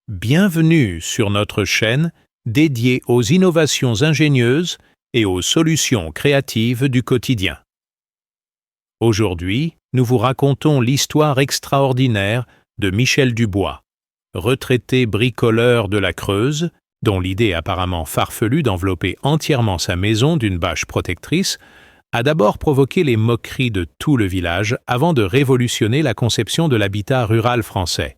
Bienvenue sur notre chaîne dédiée aux innovations ingénieuses et aux solutions créatives du quotidien. Aujourd'hui, nous vous racontons l'histoire extraordinaire de Michel Dubois, retraité bricoleur de la Creuse, dont l'idée apparemment farfelue d'envelopper entièrement sa maison d'une bâche protectrice a d'abord provoqué les moqueries de tout le village avant de révolutionner la conception de l'habitat rural français.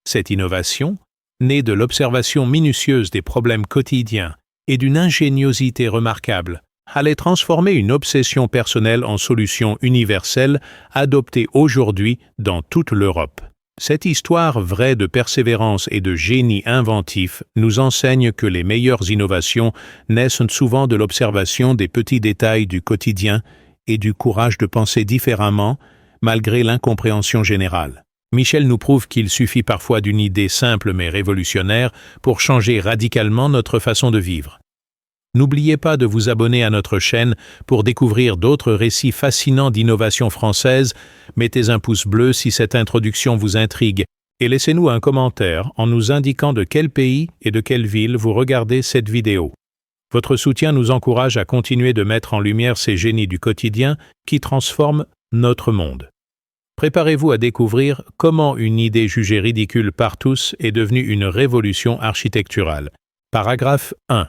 Cette innovation, née de l'observation minutieuse des problèmes quotidiens et d'une ingéniosité remarquable, allait transformer une obsession personnelle en solution universelle adoptée aujourd'hui dans toute l'Europe. Cette histoire vraie de persévérance et de génie inventif nous enseigne que les meilleures innovations naissent souvent de l'observation des petits détails du quotidien et du courage de penser différemment, malgré l'incompréhension générale. Michel nous prouve qu'il suffit parfois d'une idée simple mais révolutionnaire pour changer radicalement notre façon de vivre. N'oubliez pas de vous abonner à notre chaîne pour découvrir d'autres récits fascinants d'innovation française. Mettez un pouce bleu si cette introduction vous intrigue et laissez-nous un commentaire en nous indiquant de quel pays et de quelle ville vous regardez cette vidéo. Votre soutien nous encourage à continuer de mettre en lumière ces génies du quotidien qui transforment notre monde. Préparez-vous à découvrir comment une idée jugée ridicule par tous est devenue une révolution architecturale. Paragraphe 1.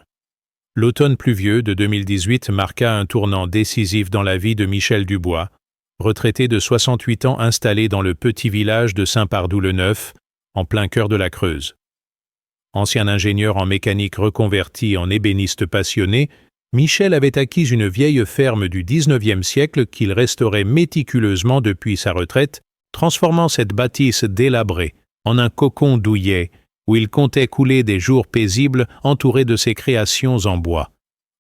L'automne pluvieux de 2018 marqua un tournant décisif dans la vie de Michel Dubois, retraité de 68 ans installé dans le petit village de Saint-Pardoux-le-Neuf, en plein cœur de la Creuse. Ancien ingénieur en mécanique reconverti en ébéniste passionné, Michel avait acquis une vieille ferme du XIXe siècle qu'il restaurait méticuleusement depuis sa retraite, transformant cette bâtisse délabrée en un cocon douillet où il comptait couler des jours paisibles entouré de ses créations en bois.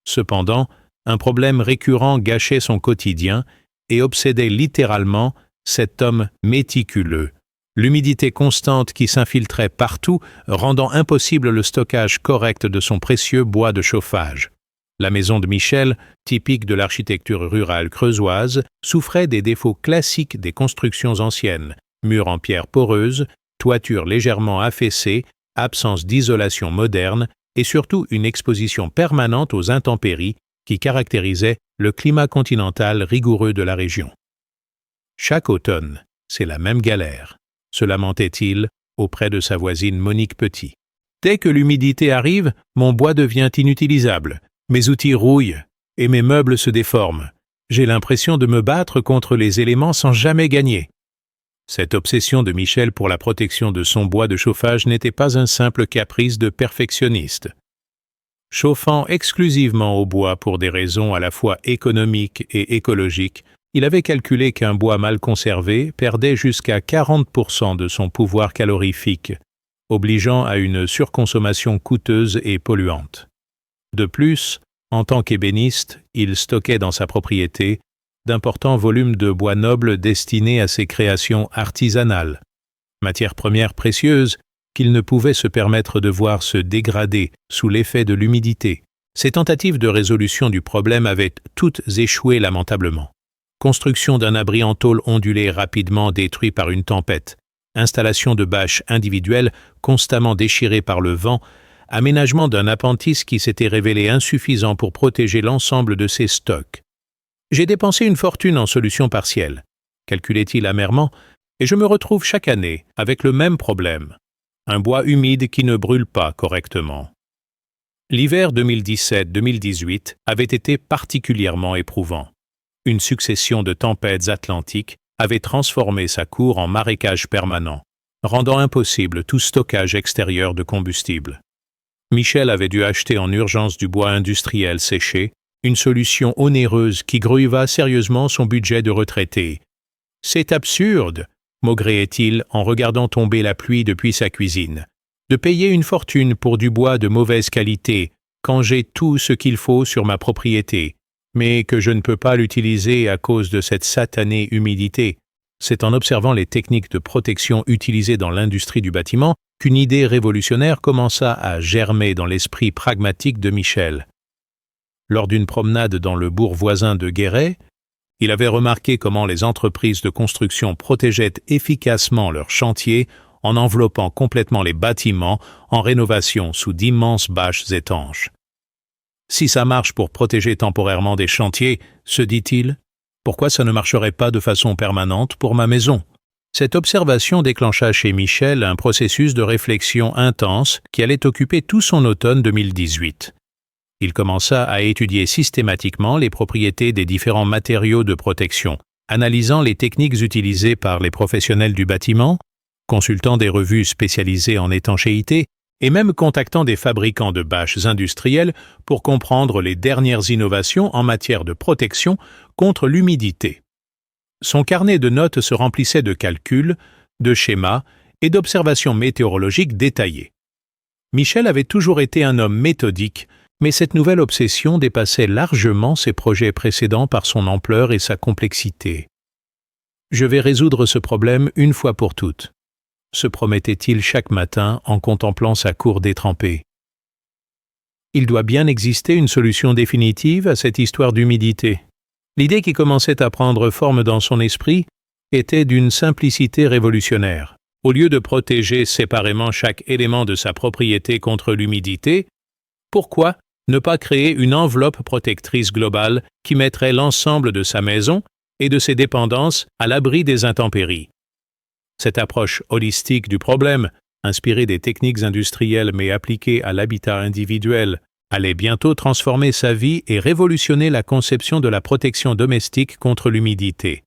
Cependant, un problème récurrent gâchait son quotidien et obsédait littéralement cet homme méticuleux. L'humidité constante qui s'infiltrait partout, rendant impossible le stockage correct de son précieux bois de chauffage. La maison de Michel, typique de l'architecture rurale creusoise, souffrait des défauts classiques des constructions anciennes, murs en pierre poreuse, toiture légèrement affaissée, absence d'isolation moderne et surtout une exposition permanente aux intempéries qui caractérisait le climat continental rigoureux de la région. Chaque automne, c'est la même galère, se lamentait-il auprès de sa voisine Monique Petit. Dès que l'humidité arrive, mon bois devient inutilisable. Mes outils rouillent et mes meubles se déforment. J'ai l'impression de me battre contre les éléments sans jamais gagner. Cette obsession de Michel pour la protection de son bois de chauffage n'était pas un simple caprice de perfectionniste. Chauffant exclusivement au bois pour des raisons à la fois économiques et écologiques, il avait calculé qu'un bois mal conservé perdait jusqu'à 40% de son pouvoir calorifique, obligeant à une surconsommation coûteuse et polluante. De plus, en tant qu'ébéniste, il stockait dans sa propriété d'importants volumes de bois noble destinés à ses créations artisanales, matières premières précieuses qu'il ne pouvait se permettre de voir se dégrader sous l'effet de l'humidité. Ses tentatives de résolution du problème avaient toutes échoué lamentablement. Construction d'un abri en tôle ondulée rapidement détruit par une tempête, installation de bâches individuelles constamment déchirées par le vent, aménagement d'un appentis qui s'était révélé insuffisant pour protéger l'ensemble de ses stocks. J'ai dépensé une fortune en solutions partielles, calculait-il amèrement, et je me retrouve chaque année avec le même problème. Un bois humide qui ne brûle pas correctement. L'hiver 2017-2018 avait été particulièrement éprouvant. Une succession de tempêtes atlantiques avait transformé sa cour en marécage permanent, rendant impossible tout stockage extérieur de combustible. Michel avait dû acheter en urgence du bois industriel séché, une solution onéreuse qui gruva sérieusement son budget de retraité. « C'est absurde !» maugréait-il en regardant tomber la pluie depuis sa cuisine. « De payer une fortune pour du bois de mauvaise qualité, quand j'ai tout ce qu'il faut sur ma propriété, mais que je ne peux pas l'utiliser à cause de cette satanée humidité. » C'est en observant les techniques de protection utilisées dans l'industrie du bâtiment qu'une idée révolutionnaire commença à germer dans l'esprit pragmatique de Michel. Lors d'une promenade dans le bourg voisin de Guéret, il avait remarqué comment les entreprises de construction protégeaient efficacement leurs chantiers en enveloppant complètement les bâtiments en rénovation sous d'immenses bâches étanches. Si ça marche pour protéger temporairement des chantiers, se dit-il, pourquoi ça ne marcherait pas de façon permanente pour ma maison? Cette observation déclencha chez Michel un processus de réflexion intense qui allait occuper tout son automne 2018. Il commença à étudier systématiquement les propriétés des différents matériaux de protection, analysant les techniques utilisées par les professionnels du bâtiment, consultant des revues spécialisées en étanchéité et même contactant des fabricants de bâches industrielles pour comprendre les dernières innovations en matière de protection contre l'humidité. Son carnet de notes se remplissait de calculs, de schémas et d'observations météorologiques détaillées. Michel avait toujours été un homme méthodique, mais cette nouvelle obsession dépassait largement ses projets précédents par son ampleur et sa complexité. « Je vais résoudre ce problème une fois pour toutes », se promettait-il chaque matin en contemplant sa cour détrempée. Il doit bien exister une solution définitive à cette histoire d'humidité. L'idée qui commençait à prendre forme dans son esprit était d'une simplicité révolutionnaire. Au lieu de protéger séparément chaque élément de sa propriété contre l'humidité, pourquoi ne pas créer une enveloppe protectrice globale qui mettrait l'ensemble de sa maison et de ses dépendances à l'abri des intempéries? Cette approche holistique du problème, inspirée des techniques industrielles mais appliquée à l'habitat individuel, allait bientôt transformer sa vie et révolutionner la conception de la protection domestique contre l'humidité.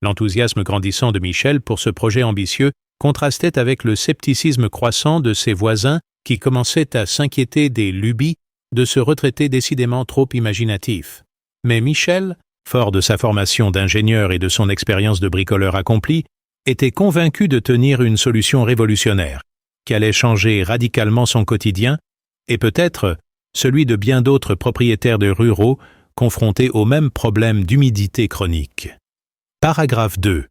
L'enthousiasme grandissant de Michel pour ce projet ambitieux contrastait avec le scepticisme croissant de ses voisins qui commençaient à s'inquiéter des lubies de ce retraité décidément trop imaginatif. Mais Michel, fort de sa formation d'ingénieur et de son expérience de bricoleur accompli, était convaincu de tenir une solution révolutionnaire, qui allait changer radicalement son quotidien et peut-être celui de bien d'autres propriétaires de ruraux confrontés au même problème d'humidité chronique. Paragraphe 2.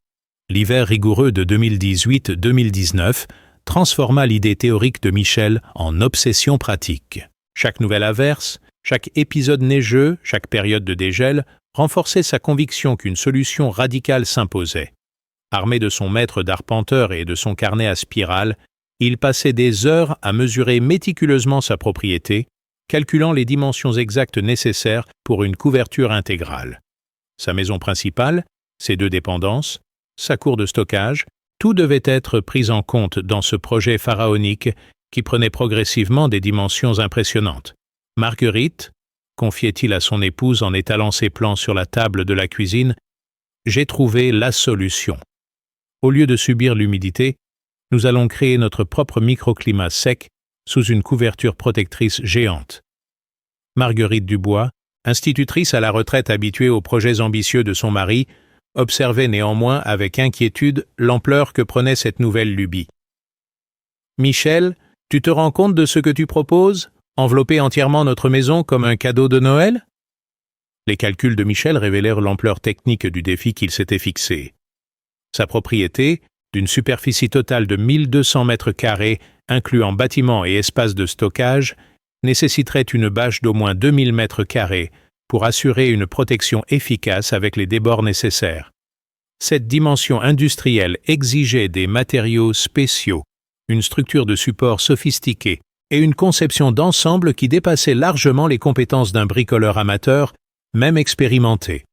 L'hiver rigoureux de 2018-2019 transforma l'idée théorique de Michel en obsession pratique. Chaque nouvelle averse, chaque épisode neigeux, chaque période de dégel renforçait sa conviction qu'une solution radicale s'imposait. Armé de son maître d'arpenteur et de son carnet à spirale, il passait des heures à mesurer méticuleusement sa propriété, calculant les dimensions exactes nécessaires pour une couverture intégrale. Sa maison principale, ses 2 dépendances, sa cour de stockage, tout devait être pris en compte dans ce projet pharaonique qui prenait progressivement des dimensions impressionnantes. « Marguerite », confiait-il à son épouse en étalant ses plans sur la table de la cuisine, « j'ai trouvé la solution. Au lieu de subir l'humidité, nous allons créer notre propre microclimat sec sous une couverture protectrice géante. » Marguerite Dubois, institutrice à la retraite habituée aux projets ambitieux de son mari, observait néanmoins avec inquiétude l'ampleur que prenait cette nouvelle lubie. « Michel, tu te rends compte de ce que tu proposes? Envelopper entièrement notre maison comme un cadeau de Noël ?» Les calculs de Michel révélèrent l'ampleur technique du défi qu'il s'était fixé. Sa propriété, d'une superficie totale de 1200 mètres carrés, incluant bâtiments et espaces de stockage, nécessiterait une bâche d'au moins 2000 mètres carrés pour assurer une protection efficace avec les débords nécessaires. Cette dimension industrielle exigeait des matériaux spéciaux, une structure de support sophistiquée et une conception d'ensemble qui dépassait largement les compétences d'un bricoleur amateur, même expérimenté.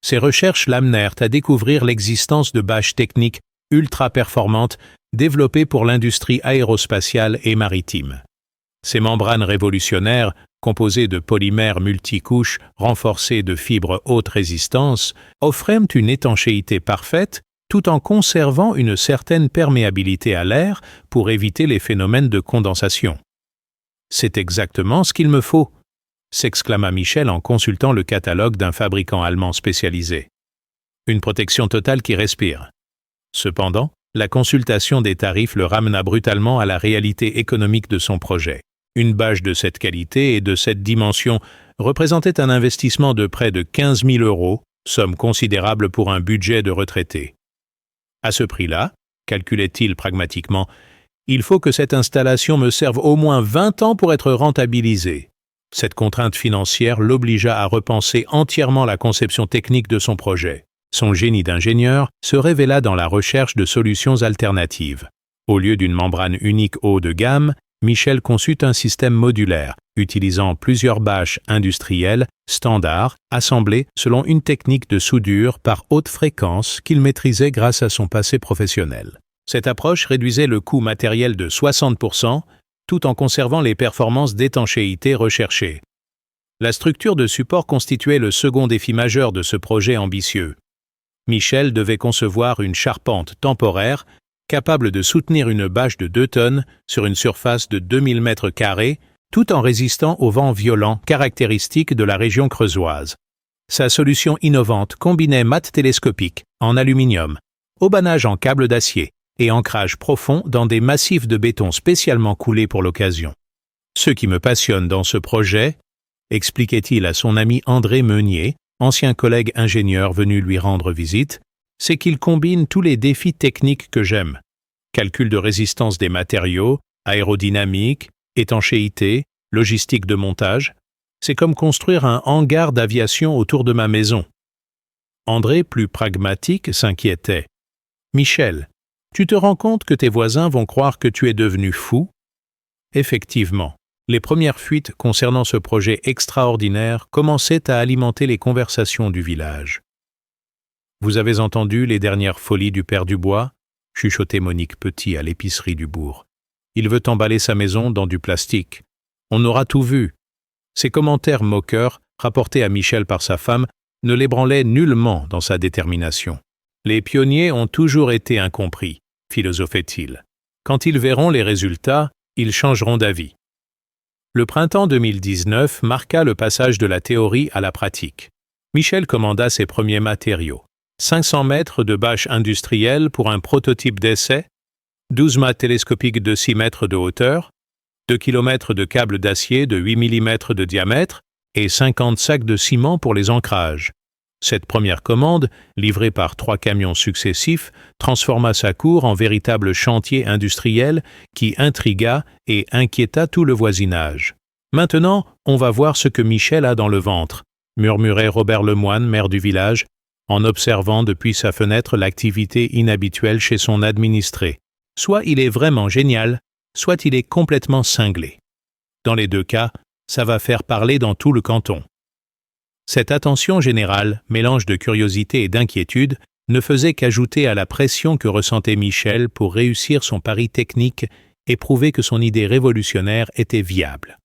Ces recherches l'amenèrent à découvrir l'existence de bâches techniques ultra performantes développées pour l'industrie aérospatiale et maritime. Ces membranes révolutionnaires, composées de polymères multicouches renforcés de fibres haute résistance, offraient une étanchéité parfaite tout en conservant une certaine perméabilité à l'air pour éviter les phénomènes de condensation. « C'est exactement ce qu'il me faut », s'exclama Michel en consultant le catalogue d'un fabricant allemand spécialisé. Une protection totale qui respire. Cependant, la consultation des tarifs le ramena brutalement à la réalité économique de son projet. Une bâche de cette qualité et de cette dimension représentait un investissement de près de 15 000 €, somme considérable pour un budget de retraité. À ce prix-là, calculait-il pragmatiquement, il faut que cette installation me serve au moins 20 ans pour être rentabilisée. Cette contrainte financière l'obligea à repenser entièrement la conception technique de son projet. Son génie d'ingénieur se révéla dans la recherche de solutions alternatives. Au lieu d'une membrane unique haut de gamme, Michel conçut un système modulaire, utilisant plusieurs bâches industrielles standards assemblées selon une technique de soudure par haute fréquence qu'il maîtrisait grâce à son passé professionnel. Cette approche réduisait le coût matériel de 60%, tout en conservant les performances d'étanchéité recherchées. La structure de support constituait le second défi majeur de ce projet ambitieux. Michel devait concevoir une charpente temporaire capable de soutenir une bâche de 2 tonnes sur une surface de 2000 m², tout en résistant aux vents violents caractéristiques de la région creusoise. Sa solution innovante combinait mâts télescopiques en aluminium, haubanage en câble d'acier et ancrage profond dans des massifs de béton spécialement coulés pour l'occasion. Ce qui me passionne dans ce projet, expliquait-il à son ami André Meunier, ancien collègue ingénieur venu lui rendre visite, c'est qu'il combine tous les défis techniques que j'aime. Calcul de résistance des matériaux, aérodynamique, étanchéité, logistique de montage. C'est comme construire un hangar d'aviation autour de ma maison. André, plus pragmatique, s'inquiétait. « Michel, tu te rends compte que tes voisins vont croire que tu es devenu fou ?» Effectivement, les premières fuites concernant ce projet extraordinaire commençaient à alimenter les conversations du village. « Vous avez entendu les dernières folies du père Dubois ?» chuchotait Monique Petit à l'épicerie du bourg. « Il veut emballer sa maison dans du plastique. On aura tout vu. » Ces commentaires moqueurs, rapportés à Michel par sa femme, ne l'ébranlaient nullement dans sa détermination. « Les pionniers ont toujours été incompris, » philosophait-il. « Quand ils verront les résultats, ils changeront d'avis. » Le printemps 2019 marqua le passage de la théorie à la pratique. Michel commanda ses premiers matériaux. 500 mètres de bâche industrielle pour un prototype d'essai, 12 mâts télescopiques de 6 mètres de hauteur, 2 km de câbles d'acier de 8 mm de diamètre et 50 sacs de ciment pour les ancrages. Cette première commande, livrée par 3 camions successifs, transforma sa cour en véritable chantier industriel qui intrigua et inquiéta tout le voisinage. « Maintenant, on va voir ce que Michel a dans le ventre », murmurait Robert Lemoine, maire du village, en observant depuis sa fenêtre l'activité inhabituelle chez son administré. Soit il est vraiment génial, soit il est complètement cinglé. Dans les deux cas, ça va faire parler dans tout le canton. Cette attention générale, mélange de curiosité et d'inquiétude, ne faisait qu'ajouter à la pression que ressentait Michel pour réussir son pari technique et prouver que son idée révolutionnaire était viable.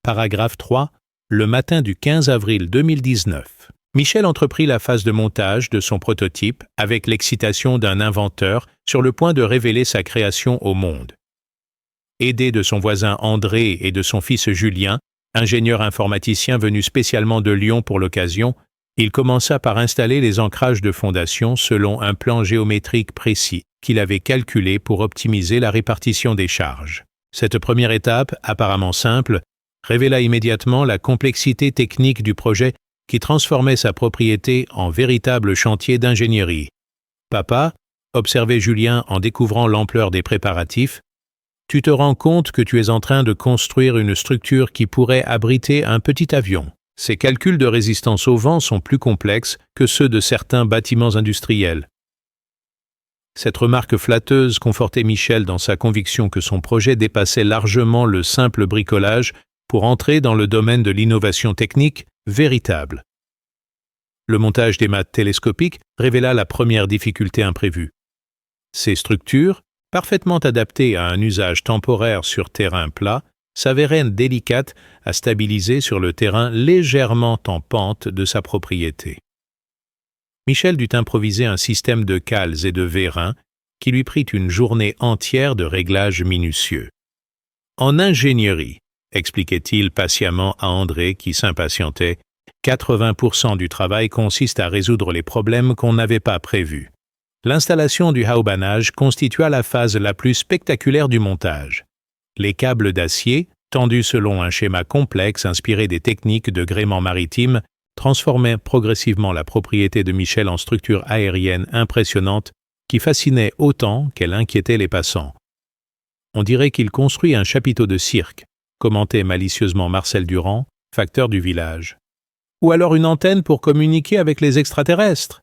Paragraphe 3. Le matin du 15 avril 2019. Michel entreprit la phase de montage de son prototype avec l'excitation d'un inventeur sur le point de révéler sa création au monde. Aidé de son voisin André et de son fils Julien, ingénieur informaticien venu spécialement de Lyon pour l'occasion, il commença par installer les ancrages de fondation selon un plan géométrique précis qu'il avait calculé pour optimiser la répartition des charges. Cette première étape, apparemment simple, révéla immédiatement la complexité technique du projet qui transformait sa propriété en véritable chantier d'ingénierie. « Papa, » observait Julien en découvrant l'ampleur des préparatifs, « tu te rends compte que tu es en train de construire une structure qui pourrait abriter un petit avion. Ces calculs de résistance au vent sont plus complexes que ceux de certains bâtiments industriels. » Cette remarque flatteuse confortait Michel dans sa conviction que son projet dépassait largement le simple bricolage pour entrer dans le domaine de l'innovation technique véritable. Le montage des mâts télescopiques révéla la première difficulté imprévue. Ces structures, parfaitement adaptées à un usage temporaire sur terrain plat, s'avéraient délicates à stabiliser sur le terrain légèrement en pente de sa propriété. Michel dut improviser un système de cales et de vérins qui lui prit une journée entière de réglages minutieux. En ingénierie, expliquait-il patiemment à André qui s'impatientait, 80% du travail consiste à résoudre les problèmes qu'on n'avait pas prévus. L'installation du haubanage constitua la phase la plus spectaculaire du montage. Les câbles d'acier, tendus selon un schéma complexe inspiré des techniques de gréement maritime, transformaient progressivement la propriété de Michel en structure aérienne impressionnante qui fascinait autant qu'elle inquiétait les passants. On dirait qu'il construit un chapiteau de cirque, commentait malicieusement Marcel Durand, facteur du village. Ou alors une antenne pour communiquer avec les extraterrestres.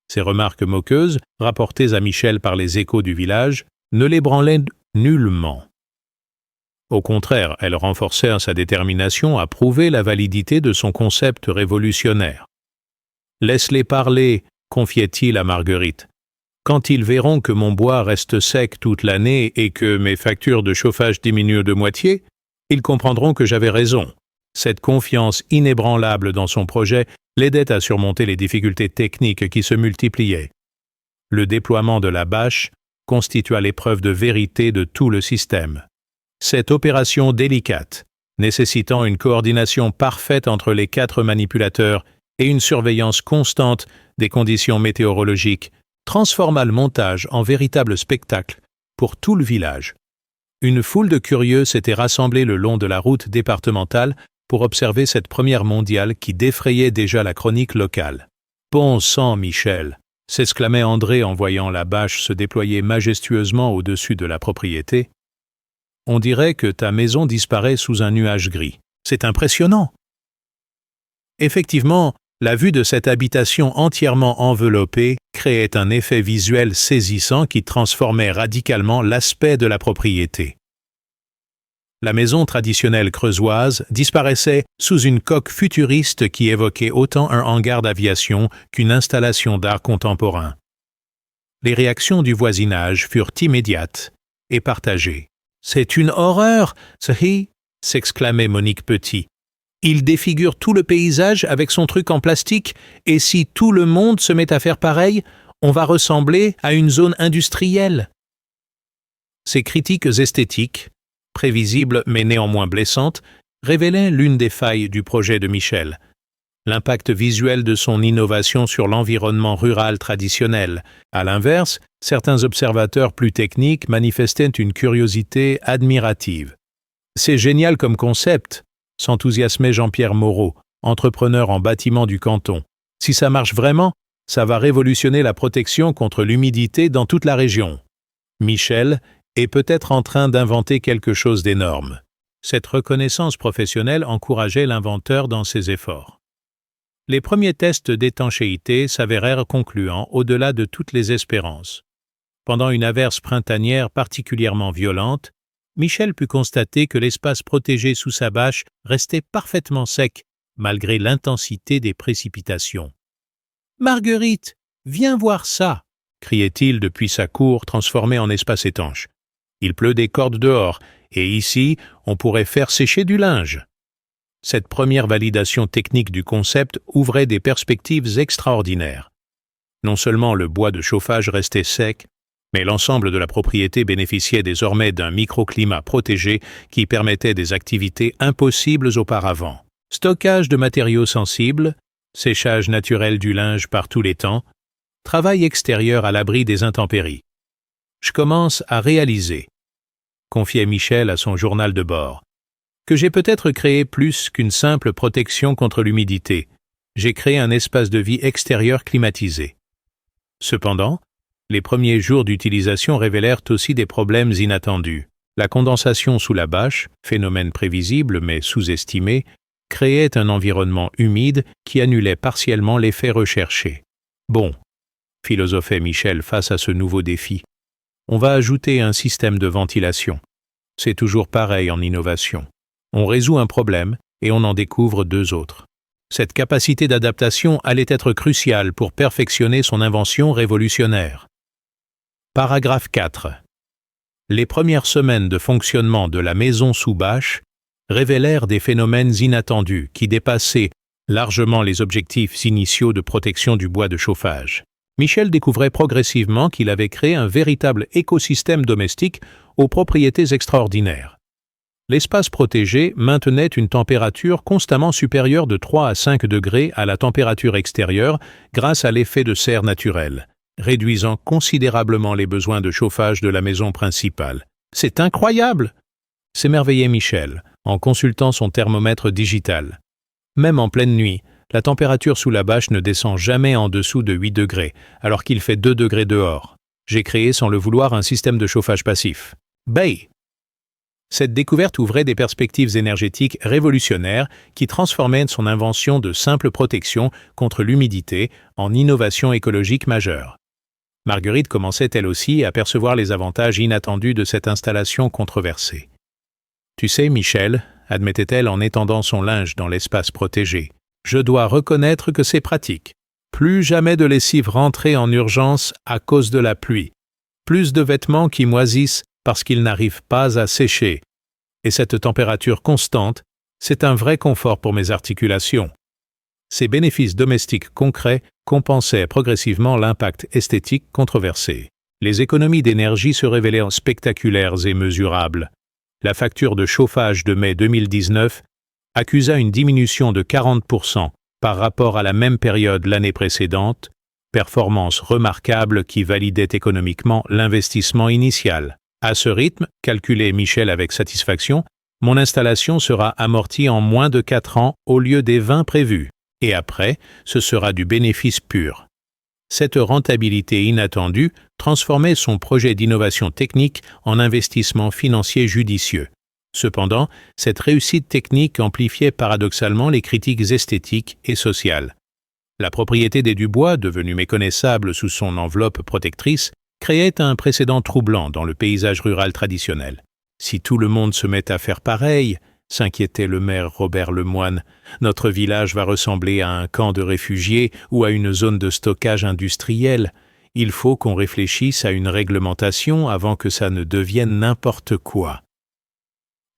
Ces remarques moqueuses, rapportées à Michel par les échos du village, ne l'ébranlait nullement. Au contraire, elles renforcèrent sa détermination à prouver la validité de son concept révolutionnaire. « Laisse-les parler », confiait-il à Marguerite. « Quand ils verront que mon bois reste sec toute l'année et que mes factures de chauffage diminuent de moitié, ils comprendront que j'avais raison. » Cette confiance inébranlable dans son projet l'aidait à surmonter les difficultés techniques qui se multipliaient. Le déploiement de la bâche constitua l'épreuve de vérité de tout le système. Cette opération délicate, nécessitant une coordination parfaite entre les 4 manipulateurs et une surveillance constante des conditions météorologiques, transforma le montage en véritable spectacle pour tout le village. Une foule de curieux s'était rassemblée le long de la route départementale pour observer cette première mondiale qui défrayait déjà la chronique locale. « Bon sang, Michel !» s'exclamait André en voyant la bâche se déployer majestueusement au-dessus de la propriété. « On dirait que ta maison disparaît sous un nuage gris. C'est impressionnant !» Effectivement, la vue de cette habitation entièrement enveloppée créait un effet visuel saisissant qui transformait radicalement l'aspect de la propriété. La maison traditionnelle creusoise disparaissait sous une coque futuriste qui évoquait autant un hangar d'aviation qu'une installation d'art contemporain. Les réactions du voisinage furent immédiates et partagées. « C'est une horreur, Sahi !» s'exclamait Monique Petit. « Il défigure tout le paysage avec son truc en plastique, et si tout le monde se met à faire pareil, on va ressembler à une zone industrielle. » Ces critiques esthétiques, prévisibles mais néanmoins blessantes, révélaient l'une des failles du projet de Michel. L'impact visuel de son innovation sur l'environnement rural traditionnel. À l'inverse, certains observateurs plus techniques manifestaient une curiosité admirative. « C'est génial comme concept !» s'enthousiasmait Jean-Pierre Moreau, entrepreneur en bâtiment du canton. « Si ça marche vraiment, ça va révolutionner la protection contre l'humidité dans toute la région. » Michel est peut-être en train d'inventer quelque chose d'énorme. Cette reconnaissance professionnelle encourageait l'inventeur dans ses efforts. Les premiers tests d'étanchéité s'avérèrent concluants au-delà de toutes les espérances. Pendant une averse printanière particulièrement violente, Michel put constater que l'espace protégé sous sa bâche restait parfaitement sec, malgré l'intensité des précipitations. « Marguerite, viens voir ça !» criait-il depuis sa cour transformée en espace étanche. « Il pleut des cordes dehors, et ici, on pourrait faire sécher du linge. » Cette première validation technique du concept ouvrait des perspectives extraordinaires. Non seulement le bois de chauffage restait sec, mais l'ensemble de la propriété bénéficiait désormais d'un microclimat protégé qui permettait des activités impossibles auparavant. Stockage de matériaux sensibles, séchage naturel du linge par tous les temps, travail extérieur à l'abri des intempéries. « Je commence à réaliser », confiait Michel à son journal de bord, que j'ai peut-être créé plus qu'une simple protection contre l'humidité. J'ai créé un espace de vie extérieur climatisé. Cependant, les premiers jours d'utilisation révélèrent aussi des problèmes inattendus. La condensation sous la bâche, phénomène prévisible mais sous-estimé, créait un environnement humide qui annulait partiellement l'effet recherché. Bon, philosophait Michel face à ce nouveau défi. On va ajouter un système de ventilation. C'est toujours pareil en innovation. On résout un problème et on en découvre 2 autres. Cette capacité d'adaptation allait être cruciale pour perfectionner son invention révolutionnaire. Paragraphe 4. Les premières semaines de fonctionnement de la maison sous bâche révélèrent des phénomènes inattendus qui dépassaient largement les objectifs initiaux de protection du bois de chauffage. Michel découvrait progressivement qu'il avait créé un véritable écosystème domestique aux propriétés extraordinaires. L'espace protégé maintenait une température constamment supérieure de 3 à 5 degrés à la température extérieure grâce à l'effet de serre naturel, réduisant considérablement les besoins de chauffage de la maison principale. « C'est incroyable !» s'émerveillait Michel en consultant son thermomètre digital. Même en pleine nuit, la température sous la bâche ne descend jamais en dessous de 8 degrés, alors qu'il fait 2 degrés dehors. J'ai créé sans le vouloir un système de chauffage passif. Bay! Cette découverte ouvrait des perspectives énergétiques révolutionnaires qui transformaient son invention de simple protection contre l'humidité en innovation écologique majeure. Marguerite commençait elle aussi à percevoir les avantages inattendus de cette installation controversée. « Tu sais, Michel, admettait-elle en étendant son linge dans l'espace protégé, je dois reconnaître que c'est pratique. Plus jamais de lessive rentrée en urgence à cause de la pluie. Plus de vêtements qui moisissent parce qu'ils n'arrivent pas à sécher. Et cette température constante, c'est un vrai confort pour mes articulations. » Ces bénéfices domestiques concrets compensaient progressivement l'impact esthétique controversé. Les économies d'énergie se révélaient spectaculaires et mesurables. La facture de chauffage de mai 2019 accusa une diminution de 40% par rapport à la même période l'année précédente, performance remarquable qui validait économiquement l'investissement initial. À ce rythme, calculait Michel avec satisfaction, mon installation sera amortie en moins de 4 ans au lieu des 20 prévus. Et après, ce sera du bénéfice pur. Cette rentabilité inattendue transformait son projet d'innovation technique en investissement financier judicieux. Cependant, cette réussite technique amplifiait paradoxalement les critiques esthétiques et sociales. La propriété des Dubois, devenue méconnaissable sous son enveloppe protectrice, créait un précédent troublant dans le paysage rural traditionnel. Si tout le monde se met à faire pareil, s'inquiétait le maire Robert Lemoine, notre village va ressembler à un camp de réfugiés ou à une zone de stockage industriel. Il faut qu'on réfléchisse à une réglementation avant que ça ne devienne n'importe quoi.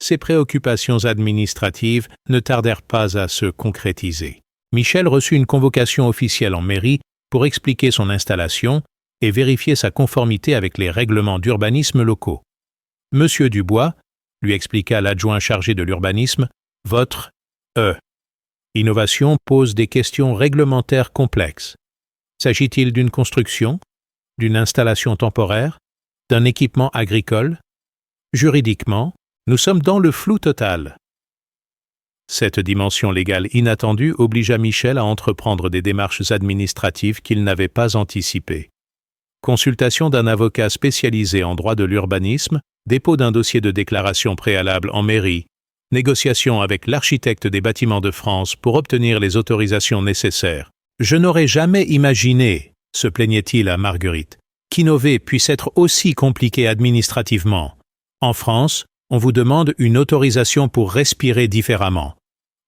Ces préoccupations administratives ne tardèrent pas à se concrétiser. Michel reçut une convocation officielle en mairie pour expliquer son installation et vérifier sa conformité avec les règlements d'urbanisme locaux. Monsieur Dubois, lui expliqua l'adjoint chargé de l'urbanisme, votre innovation pose des questions réglementaires complexes. S'agit-il d'une construction, d'une installation temporaire, d'un équipement agricole? Juridiquement, nous sommes dans le flou total. Cette dimension légale inattendue obligea Michel à entreprendre des démarches administratives qu'il n'avait pas anticipées. Consultation d'un avocat spécialisé en droit de l'urbanisme, dépôt d'un dossier de déclaration préalable en mairie, négociation avec l'architecte des bâtiments de France pour obtenir les autorisations nécessaires. « Je n'aurais jamais imaginé, » se plaignait-il à Marguerite, « qu'innover puisse être aussi compliqué administrativement. En France, on vous demande une autorisation pour respirer différemment. »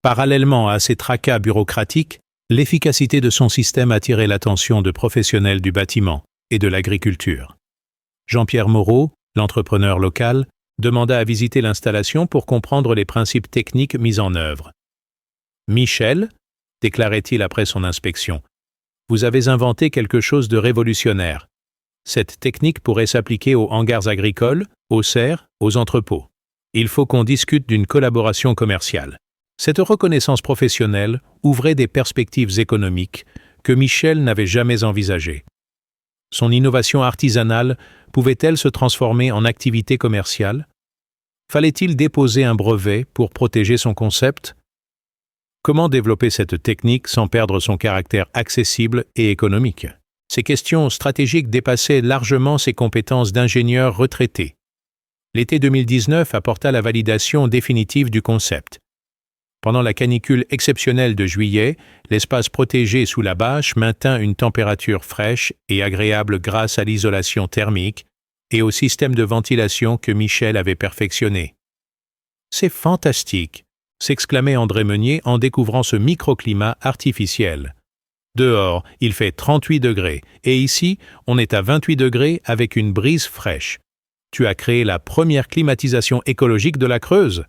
Parallèlement à ces tracas bureaucratiques, l'efficacité de son système attirait l'attention de professionnels du bâtiment et de l'agriculture. Jean-Pierre Moreau, l'entrepreneur local, demanda à visiter l'installation pour comprendre les principes techniques mis en œuvre. « Michel, » déclarait-il après son inspection, « vous avez inventé quelque chose de révolutionnaire. Cette technique pourrait s'appliquer aux hangars agricoles, aux serres, aux entrepôts. Il faut qu'on discute d'une collaboration commerciale. » Cette reconnaissance professionnelle ouvrait des perspectives économiques que Michel n'avait jamais envisagées. Son innovation artisanale pouvait-elle se transformer en activité commerciale? Fallait-il déposer un brevet pour protéger son concept? Comment développer cette technique sans perdre son caractère accessible et économique? Ces questions stratégiques dépassaient largement ses compétences d'ingénieur retraité. L'été 2019 apporta la validation définitive du concept. Pendant la canicule exceptionnelle de juillet, l'espace protégé sous la bâche maintint une température fraîche et agréable grâce à l'isolation thermique et au système de ventilation que Michel avait perfectionné. « C'est fantastique !» s'exclamait André Meunier en découvrant ce microclimat artificiel. « Dehors, il fait 38 degrés, et ici, on est à 28 degrés avec une brise fraîche. Tu as créé la première climatisation écologique de la Creuse. »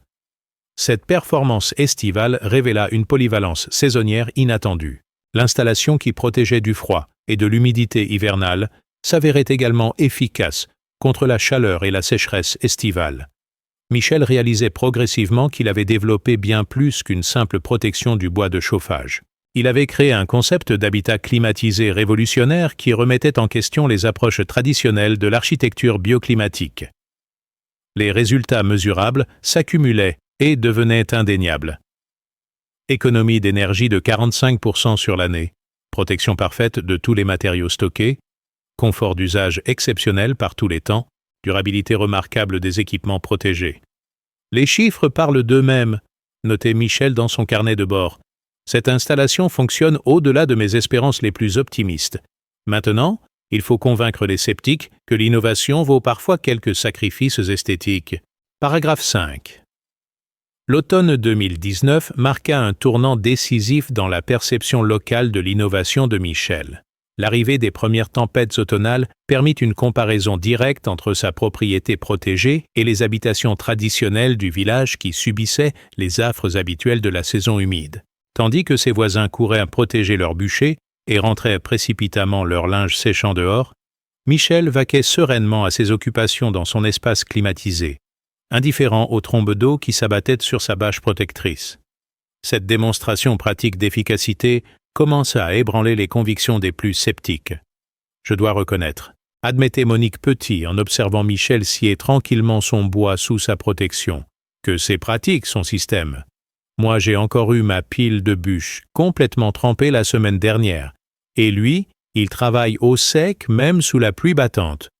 Cette performance estivale révéla une polyvalence saisonnière inattendue. L'installation qui protégeait du froid et de l'humidité hivernale s'avérait également efficace contre la chaleur et la sécheresse estivale. Michel réalisait progressivement qu'il avait développé bien plus qu'une simple protection du bois de chauffage. Il avait créé un concept d'habitat climatisé révolutionnaire qui remettait en question les approches traditionnelles de l'architecture bioclimatique. Les résultats mesurables s'accumulaient et devenait indéniable. Économie d'énergie de 45% sur l'année, protection parfaite de tous les matériaux stockés, confort d'usage exceptionnel par tous les temps, durabilité remarquable des équipements protégés. Les chiffres parlent d'eux-mêmes, notait Michel dans son carnet de bord. Cette installation fonctionne au-delà de mes espérances les plus optimistes. Maintenant, Il faut convaincre les sceptiques que l'innovation vaut parfois quelques sacrifices esthétiques. Paragraphe 5. L'automne 2019 marqua un tournant décisif dans la perception locale de l'innovation de Michel. L'arrivée des premières tempêtes automnales permit une comparaison directe entre sa propriété protégée et les habitations traditionnelles du village qui subissaient les affres habituelles de la saison humide. Tandis que ses voisins couraient à protéger leurs bûchers et rentraient précipitamment leur linge séchant dehors, Michel vaquait sereinement à ses occupations dans son espace climatisé, indifférent aux trombes d'eau qui s'abattaient sur sa bâche protectrice. Cette démonstration pratique d'efficacité commença à ébranler les convictions des plus sceptiques. Je dois reconnaître, admettait Monique Petit en observant Michel scier tranquillement son bois sous sa protection, que c'est pratique son système. Moi j'ai encore eu ma pile de bûches complètement trempée la semaine dernière, et lui, il travaille au sec même sous la pluie battante.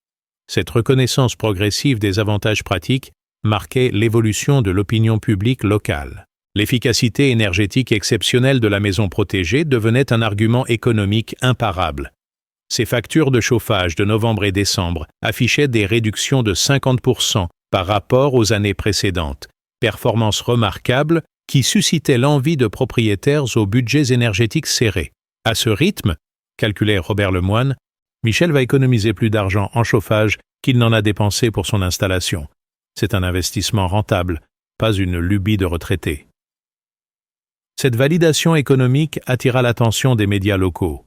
Cette reconnaissance progressive des avantages pratiques marquait l'évolution de l'opinion publique locale. L'efficacité énergétique exceptionnelle de la maison protégée devenait un argument économique imparable. Ses factures de chauffage de novembre et décembre affichaient des réductions de 50% par rapport aux années précédentes, performance remarquable qui suscitait l'envie de propriétaires aux budgets énergétiques serrés. À ce rythme, calculait Robert Lemoine, Michel va économiser plus d'argent en chauffage qu'il n'en a dépensé pour son installation. C'est un investissement rentable, pas une lubie de retraité. Cette validation économique attira l'attention des médias locaux.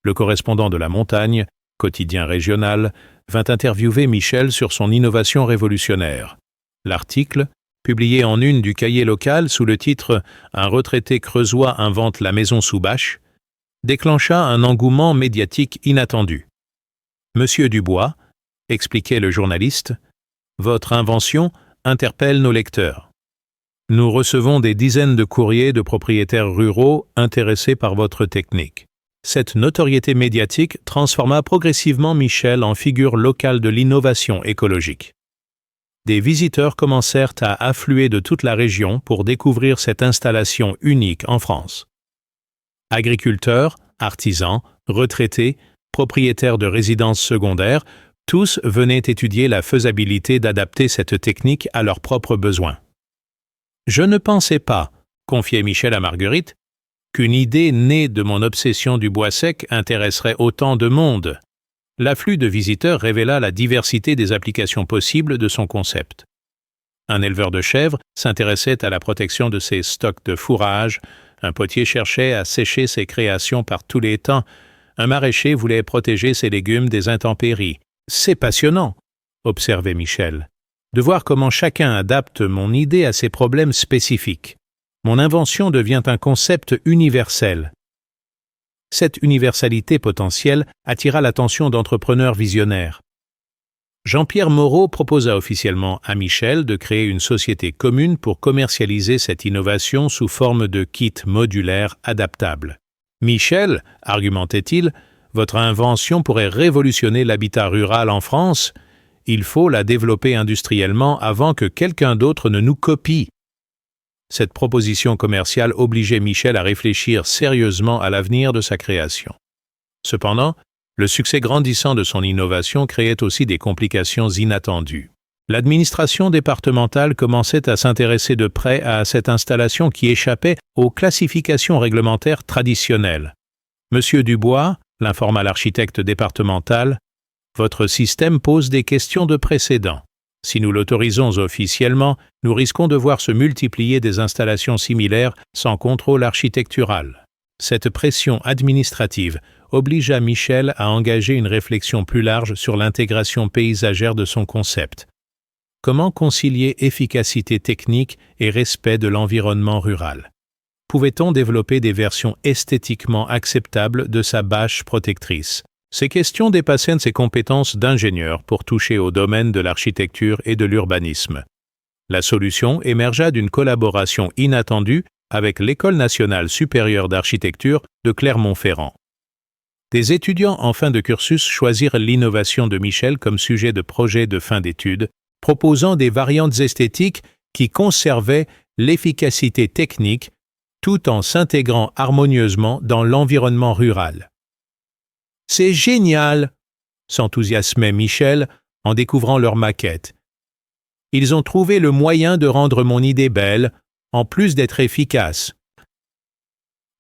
Le correspondant de La Montagne, quotidien régional, vint interviewer Michel sur son innovation révolutionnaire. L'article, publié en une du cahier local sous le titre « Un retraité creusois invente la maison sous bâche », déclencha un engouement médiatique inattendu. « Monsieur Dubois, » expliquait le journaliste, « votre invention interpelle nos lecteurs. Nous recevons des dizaines de courriers de propriétaires ruraux intéressés par votre technique. » Cette notoriété médiatique transforma progressivement Michel en figure locale de l'innovation écologique. Des visiteurs commencèrent à affluer de toute la région pour découvrir cette installation unique en France. Agriculteurs, artisans, retraités, propriétaires de résidences secondaires, tous venaient étudier la faisabilité d'adapter cette technique à leurs propres besoins. Je ne pensais pas, confiait Michel à Marguerite, qu'une idée née de mon obsession du bois sec intéresserait autant de monde. L'afflux de visiteurs révéla la diversité des applications possibles de son concept. Un éleveur de chèvres s'intéressait à la protection de ses stocks de fourrage, un potier cherchait à sécher ses créations par tous les temps, un maraîcher voulait protéger ses légumes des intempéries. « C'est passionnant », observait Michel, de voir comment chacun adapte mon idée à ses problèmes spécifiques. Mon invention devient un concept universel. Cette universalité potentielle attira l'attention d'entrepreneurs visionnaires. Jean-Pierre Moreau proposa officiellement à Michel de créer une société commune pour commercialiser cette innovation sous forme de kit modulaire adaptable. « Michel, argumentait-il, votre invention pourrait révolutionner l'habitat rural en France. Il faut la développer industriellement avant que quelqu'un d'autre ne nous copie. » Cette proposition commerciale obligeait Michel à réfléchir sérieusement à l'avenir de sa création. Cependant, le succès grandissant de son innovation créait aussi des complications inattendues. L'administration départementale commençait à s'intéresser de près à cette installation qui échappait aux classifications réglementaires traditionnelles. « Monsieur Dubois, » l'informa l'architecte départemental, « votre système pose des questions de précédent. Si nous l'autorisons officiellement, nous risquons de voir se multiplier des installations similaires sans contrôle architectural. » Cette pression administrative obligea Michel à engager une réflexion plus large sur l'intégration paysagère de son concept. Comment concilier efficacité technique et respect de l'environnement rural? Pouvait-on développer des versions esthétiquement acceptables de sa bâche protectrice? Ces questions dépassaient ses compétences d'ingénieur pour toucher au domaine de l'architecture et de l'urbanisme. La solution émergea d'une collaboration inattendue avec l'École nationale supérieure d'architecture de Clermont-Ferrand. Des étudiants en fin de cursus choisirent l'innovation de Michel comme sujet de projet de fin d'études, proposant des variantes esthétiques qui conservaient l'efficacité technique tout en s'intégrant harmonieusement dans l'environnement rural. « C'est génial !» s'enthousiasmait Michel en découvrant leur maquette. Ils ont trouvé le moyen de rendre mon idée belle, en plus d'être efficace.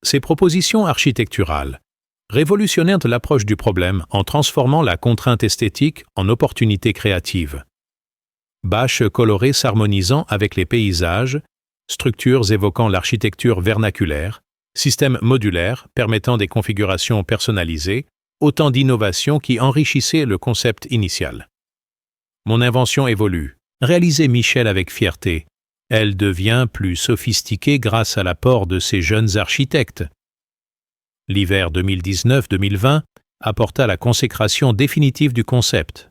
Ces propositions architecturales révolutionnèrent l'approche du problème en transformant la contrainte esthétique en opportunité créative. Bâches colorées s'harmonisant avec les paysages, structures évoquant l'architecture vernaculaire, systèmes modulaires permettant des configurations personnalisées, autant d'innovations qui enrichissaient le concept initial. Mon invention évolue, réalisait Michel avec fierté. Elle devient plus sophistiquée grâce à l'apport de ces jeunes architectes. L'hiver 2019-2020 apporta la consécration définitive du concept.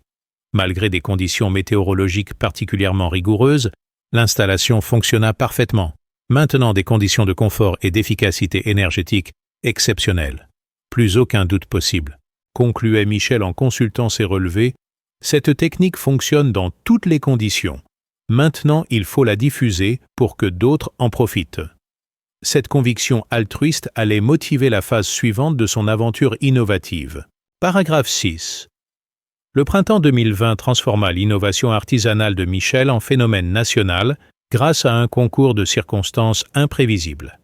Malgré des conditions météorologiques particulièrement rigoureuses, l'installation fonctionna parfaitement, maintenant des conditions de confort et d'efficacité énergétique exceptionnelles. Plus aucun doute possible, concluait Michel en consultant ses relevés. Cette technique fonctionne dans toutes les conditions. Maintenant, il faut la diffuser pour que d'autres en profitent. Cette conviction altruiste allait motiver la phase suivante de son aventure innovative. Paragraphe 6. Le printemps 2020 transforma l'innovation artisanale de Michel en phénomène national grâce à un concours de circonstances imprévisibles.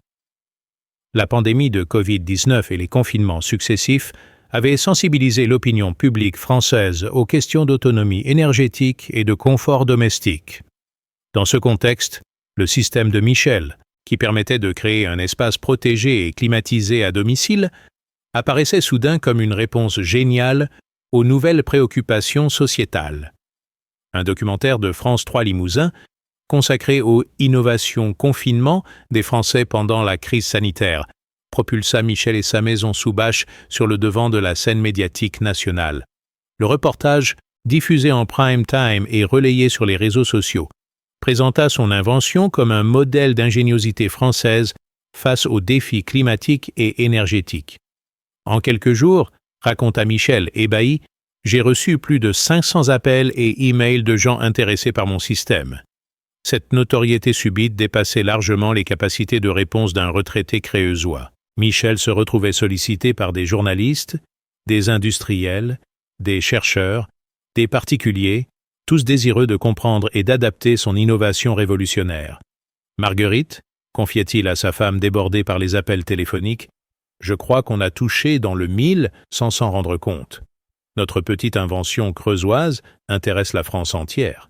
La pandémie de Covid-19 et les confinements successifs avaient sensibilisé l'opinion publique française aux questions d'autonomie énergétique et de confort domestique. Dans ce contexte, le système de Michel, qui permettait de créer un espace protégé et climatisé à domicile, apparaissait soudain comme une réponse géniale aux nouvelles préoccupations sociétales. Un documentaire de France 3 Limousin, consacré aux innovations confinement des Français pendant la crise sanitaire, propulsa Michel et sa maison sous bâche sur le devant de la scène médiatique nationale. Le reportage, diffusé en prime time et relayé sur les réseaux sociaux, présenta son invention comme un modèle d'ingéniosité française face aux défis climatiques et énergétiques. En quelques jours, raconta Michel ébahi, j'ai reçu plus de 500 appels et emails de gens intéressés par mon système. Cette notoriété subite dépassait largement les capacités de réponse d'un retraité créeusois. Michel se retrouvait sollicité par des journalistes, des industriels, des chercheurs, des particuliers, tous désireux de comprendre et d'adapter son innovation révolutionnaire. Marguerite, confiait-il à sa femme débordée par les appels téléphoniques, je crois qu'on a touché dans le 1000 sans s'en rendre compte. Notre petite invention creusoise intéresse la France entière.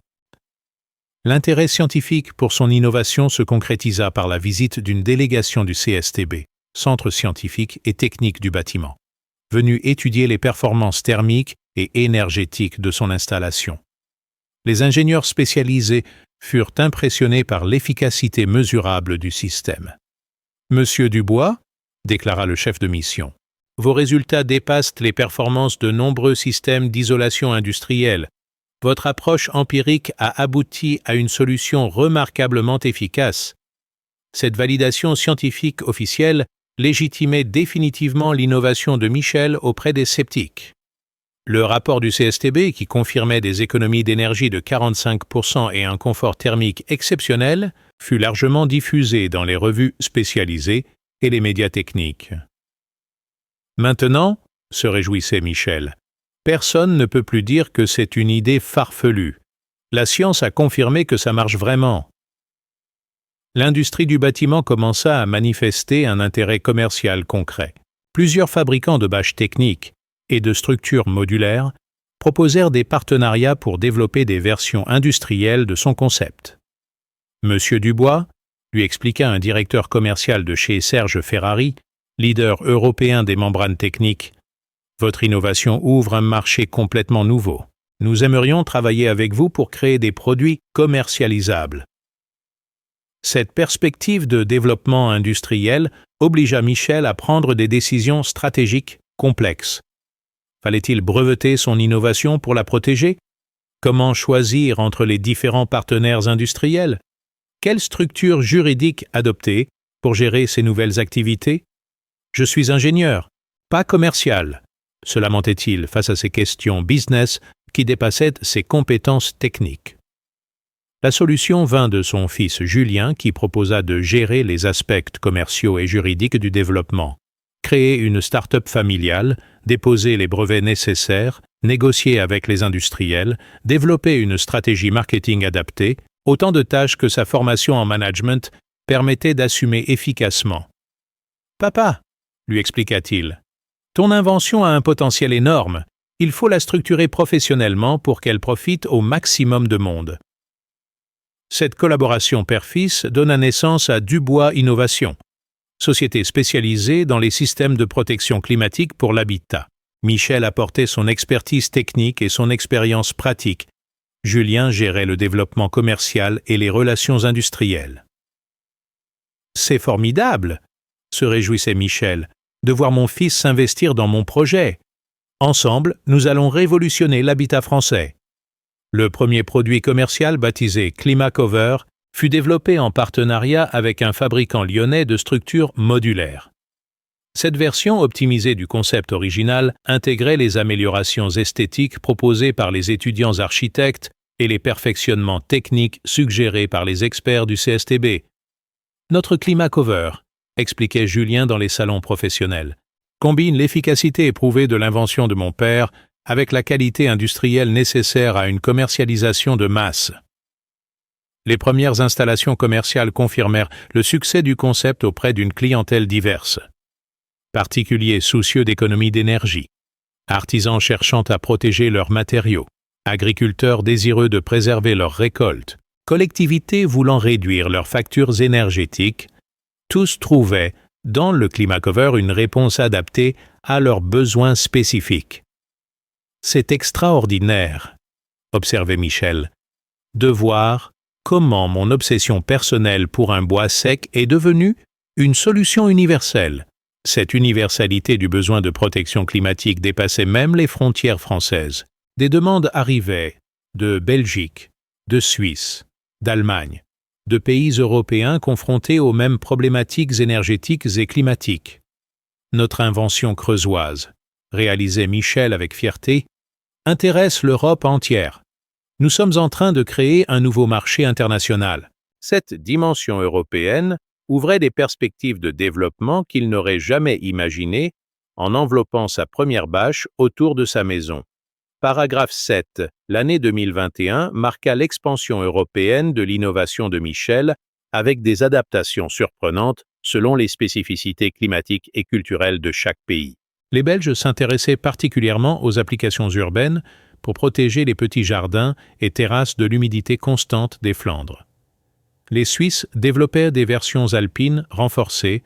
L'intérêt scientifique pour son innovation se concrétisa par la visite d'une délégation du CSTB, Centre scientifique et technique du bâtiment, venue étudier les performances thermiques et énergétiques de son installation. Les ingénieurs spécialisés furent impressionnés par l'efficacité mesurable du système. « Monsieur Dubois, déclara le chef de mission, vos résultats dépassent les performances de nombreux systèmes d'isolation industrielle. Votre approche empirique a abouti à une solution remarquablement efficace. Cette validation scientifique officielle légitimait définitivement l'innovation de Michel auprès des sceptiques. Le rapport du CSTB, qui confirmait des économies d'énergie de 45% et un confort thermique exceptionnel, fut largement diffusé dans les revues spécialisées et les médias techniques. Maintenant, se réjouissait Michel, personne ne peut plus dire que c'est une idée farfelue. La science a confirmé que ça marche vraiment. L'industrie du bâtiment commença à manifester un intérêt commercial concret. Plusieurs fabricants de bâches techniques et de structures modulaires proposèrent des partenariats pour développer des versions industrielles de son concept. Monsieur Dubois, lui expliqua un directeur commercial de chez Serge Ferrari, leader européen des membranes techniques, votre innovation ouvre un marché complètement nouveau. Nous aimerions travailler avec vous pour créer des produits commercialisables. Cette perspective de développement industriel obligea Michel à prendre des décisions stratégiques complexes. Fallait-il breveter son innovation pour la protéger? Comment choisir entre les différents partenaires industriels? Quelle structure juridique adopter pour gérer ces nouvelles activités? Je suis ingénieur, pas commercial, se lamentait-il face à ces questions business qui dépassaient ses compétences techniques. La solution vint de son fils Julien qui proposa de gérer les aspects commerciaux et juridiques du développement, créer une start-up familiale, déposer les brevets nécessaires négocier avec les industriels, développer une stratégie marketing adaptée, autant de tâches que sa formation en management permettait d'assumer efficacement. « Papa, » lui expliqua-t-il, « ton invention a un potentiel énorme. Il faut la structurer professionnellement pour qu'elle profite au maximum de monde. » Cette collaboration père-fils donna naissance à Dubois Innovation, société spécialisée dans les systèmes de protection climatique pour l'habitat. Michel apportait son expertise technique et son expérience pratique. Julien gérait le développement commercial et les relations industrielles. « C'est formidable !» se réjouissait Michel, « de voir mon fils s'investir dans mon projet. Ensemble, nous allons révolutionner l'habitat français. » Le premier produit commercial, baptisé Climacover, fut développé en partenariat avec un fabricant lyonnais de structures modulaires. Cette version optimisée du concept original intégrait les améliorations esthétiques proposées par les étudiants architectes et les perfectionnements techniques suggérés par les experts du CSTB. « Notre Climacover », expliquait Julien dans les salons professionnels, combine l'efficacité éprouvée de l'invention de mon père avec la qualité industrielle nécessaire à une commercialisation de masse. Les premières installations commerciales confirmèrent le succès du concept auprès d'une clientèle diverse. Particuliers soucieux d'économie d'énergie, artisans cherchant à protéger leurs matériaux, agriculteurs désireux de préserver leurs récoltes, collectivités voulant réduire leurs factures énergétiques, tous trouvaient dans le Climacover une réponse adaptée à leurs besoins spécifiques. « C'est extraordinaire, » observait Michel, « de voir comment mon obsession personnelle pour un bois sec est devenue une solution universelle. » Cette universalité du besoin de protection climatique dépassait même les frontières françaises. Des demandes arrivaient de Belgique, de Suisse, d'Allemagne, de pays européens confrontés aux mêmes problématiques énergétiques et climatiques. Notre invention creusoise, réalisait Michel avec fierté, intéresse l'Europe entière. Nous sommes en train de créer un nouveau marché international. Cette dimension européenne ouvrait des perspectives de développement qu'il n'aurait jamais imaginées en enveloppant sa première bâche autour de sa maison. Paragraphe 7. L'année 2021 marqua l'expansion européenne de l'innovation de Michel avec des adaptations surprenantes selon les spécificités climatiques et culturelles de chaque pays. Les Belges s'intéressaient particulièrement aux applications urbaines pour protéger les petits jardins et terrasses de l'humidité constante des Flandres. Les Suisses développèrent des versions alpines renforcées